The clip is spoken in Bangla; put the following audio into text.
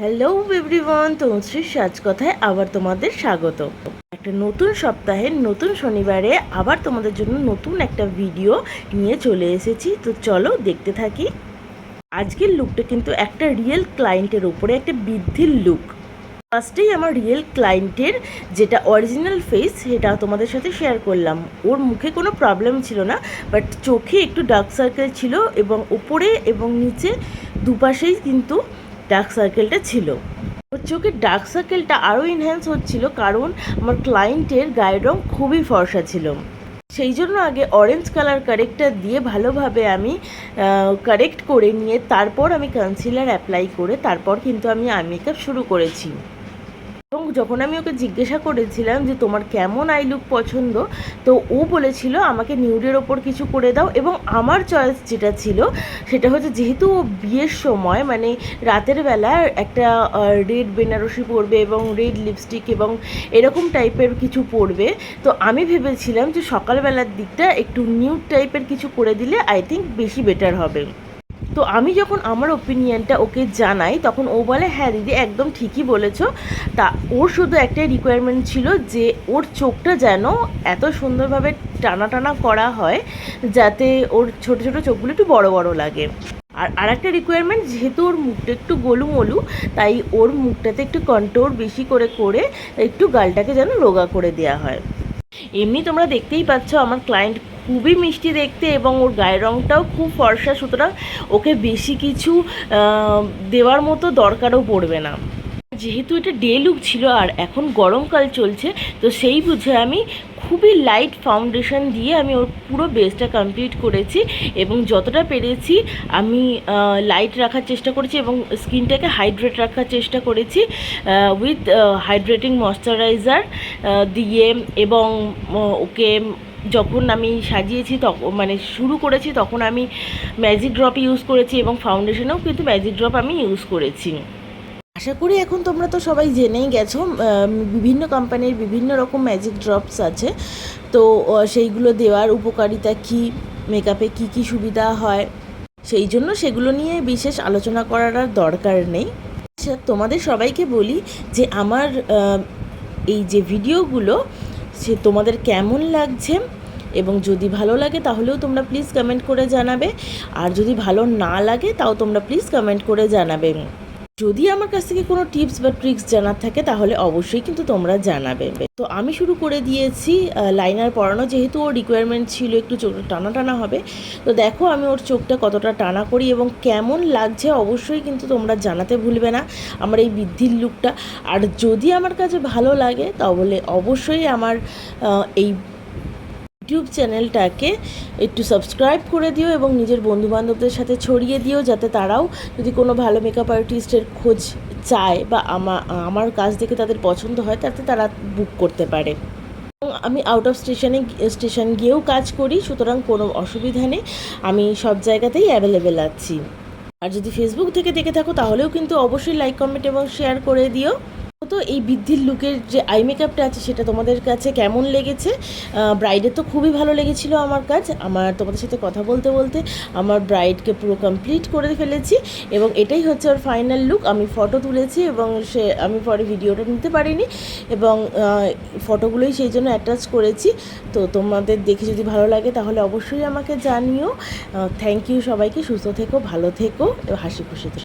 হ্যালো এভরিওয়ান, তনুশ্রীর সাজকথায় আবার তোমাদের স্বাগত। একটা নতুন সপ্তাহের নতুন শনিবারে আবার তোমাদের জন্য নতুন একটা ভিডিও নিয়ে চলে এসেছি। তো চলো দেখতে থাকি। আজকের লুকটা কিন্তু একটা রিয়েল ক্লায়েন্টের উপরে একটা বৃদ্ধির লুক। ফার্স্টেই আমার রিয়েল ক্লায়েন্টের যেটা অরিজিনাল ফেস সেটা তোমাদের সাথে শেয়ার করলাম। ওর মুখে কোনো প্রবলেম ছিল না, বাট চোখে একটু ডার্ক সার্কেল ছিল এবং উপরে এবং নিচে দুপাশেই কিন্তু ডার্ক সার্কেলটা ছিল। ওর চোখের ডার্ক সার্কেলটা আরও এনহ্যান্স হচ্ছিল কারণ আমার ক্লায়েন্টের গায়ের রং খুবই ফর্সা ছিল। সেই জন্য আগে অরেঞ্জ কালার কারেক্টার দিয়ে ভালোভাবে আমি কারেক্ট করে নিয়ে তারপর আমি কনসিলার অ্যাপ্লাই করে তারপর কিন্তু আমি আই মেকআপ শুরু করেছি। এবং যখন আমি ওকে জিজ্ঞাসা করেছিলাম যে তোমার কেমন আই লুক পছন্দ, তো ও বলেছিল আমাকে নিউডের ওপর কিছু করে দাও। এবং আমার চয়েস যেটা ছিল সেটা হচ্ছে, যেহেতু ও বিয়ের সময় মানে রাতের বেলা একটা রেড বেনারসি পরবে এবং রেড লিপস্টিক এবং এরকম টাইপের কিছু পরবে, তো আমি ভেবেছিলাম যে সকালবেলার দিকটা একটু নিউড টাইপের কিছু করে দিলে আই থিঙ্ক বেশি বেটার হবে। তো আমি যখন আমার ওপিনিয়নটা ওকে জানাই তখন ও বলে হ্যাঁ দিদি একদম ঠিকই বলেছো। তা ওর শুধু একটাই রিকোয়ারমেন্ট ছিল যে ওর চোখটা যেন এত সুন্দরভাবে টানা টানা করা হয় যাতে ওর ছোটো ছোটো চোখগুলো একটু বড় বড় লাগে। আর একটা রিকোয়ারমেন্ট, যেহেতু ওর মুখটা একটু গোলুমলু, তাই ওর মুখটাতে একটু কন্ট্রোল বেশি করে করে একটু গালটাকে যেন রোগা করে দেওয়া হয়। এমনি তোমরা দেখতেই পাচ্ছ আমার ক্লায়েন্ট খুবই মিষ্টি দেখতে এবং ওর গায়ের রঙটাও খুব ফর্সা, সুতরাং ওকে বেশি কিছু দেওয়ার মতো দরকারও পড়বে না। যেহেতু এটা ডে লুক ছিল আর এখন গরমকাল চলছে, তো সেই বুঝে আমি খুবই লাইট ফাউন্ডেশন দিয়ে আমি ওর পুরো বেসটা কমপ্লিট করেছি এবং যতটা পেরেছি আমি লাইট রাখার চেষ্টা করেছি এবং স্কিনটাকে হাইড্রেট রাখার চেষ্টা করেছি উইথ হাইড্রেটিং ময়শ্চারাইজার দিয়ে। এবং ওকে যখন আমি সাজিয়েছি তখন মানে শুরু করেছি তখন আমি ম্যাজিক ড্রপ ইউজ করেছি এবং ফাউন্ডেশনেও কিন্তু ম্যাজিক ড্রপ আমি ইউজ করেছি। আশা করি এখন তোমরা তো সবাই জেনেই গেছো বিভিন্ন কোম্পানির বিভিন্ন রকম ম্যাজিক ড্রপস আছে। তো সেইগুলো দেওয়ার উপকারিতা কী, মেকআপে কী কী সুবিধা হয়, সেই জন্য সেগুলো নিয়ে বিশেষ আলোচনা করার আর দরকার নেই। আচ্ছা, তোমাদের সবাইকে বলি যে আমার এই যে ভিডিওগুলো সে তোমাদের কেমন লাগছে, এবং যদি ভালো লাগে তাহলেও তোমরা প্লিজ কমেন্ট করে জানাবে, আর যদি ভালো না লাগে তাও তোমরা প্লিজ কমেন্ট করে জানাবে। যদি আমার কাছ থেকে কোনো টিপস বা ট্রিক্স জানার থাকে তাহলে অবশ্যই কিন্তু তোমরা জানাবে। তো আমি শুরু করে দিয়েছি লাইনার পরানো, যেহেতু ওর রিকোয়ারমেন্ট ছিল একটু চোখটা টানা টানা হবে। তো দেখো আমি ওর চোখটা কতটা টানা করি এবং কেমন লাগছে অবশ্যই কিন্তু তোমরা জানাতে ভুলবে না আমার এই বৃদ্ধির লুকটা। আর যদি আমার কাছে ভালো লাগে তাহলে অবশ্যই আমার এই ইউটিউব চ্যানেলটাকে একটু সাবস্ক্রাইব করে দিও এবং নিজের বন্ধুবান্ধবদের সাথে ছড়িয়ে দিও, যাতে তারাও যদি কোনো ভালো মেকআপ আর্টিস্টের খোঁজ চায় বা আমার কাজ দেখে তাদের পছন্দ হয় তাতে তারা বুক করতে পারে। আমি আউট অফ স্টেশন গিয়েও কাজ করি, সুতরাং কোনো অসুবিধা নেই, আমি সব জায়গাতেই অ্যাভেলেবেল আছি। আর যদি ফেসবুক থেকে দেখে থাকো তাহলেও কিন্তু অবশ্যই লাইক কমেন্ট এবং শেয়ার করে দিও। তো এই বৃদ্ধির লুকের যে আই মেকআপটা আছে সেটা তোমাদের কাছে কেমন লেগেছে? ব্রাইডের তো খুবই ভালো লেগেছিলো আমার কাজ। আমার তোমাদের সাথে কথা বলতে বলতে আমার ব্রাইডকে পুরো কমপ্লিট করে ফেলেছি এবং এটাই হচ্ছে ওর ফাইনাল লুক। আমি ফটো তুলেছি এবং আমি পরে ভিডিওটা নিতে পারিনি এবং ফটোগুলোই সেই জন্য অ্যাটাচ করেছি। তো তোমাদের দেখে যদি ভালো লাগে তাহলে অবশ্যই আমাকে জানিও। থ্যাংক ইউ সবাইকে, সুস্থ থেকো, ভালো থেকো এবং হাসি খুশি থেকো।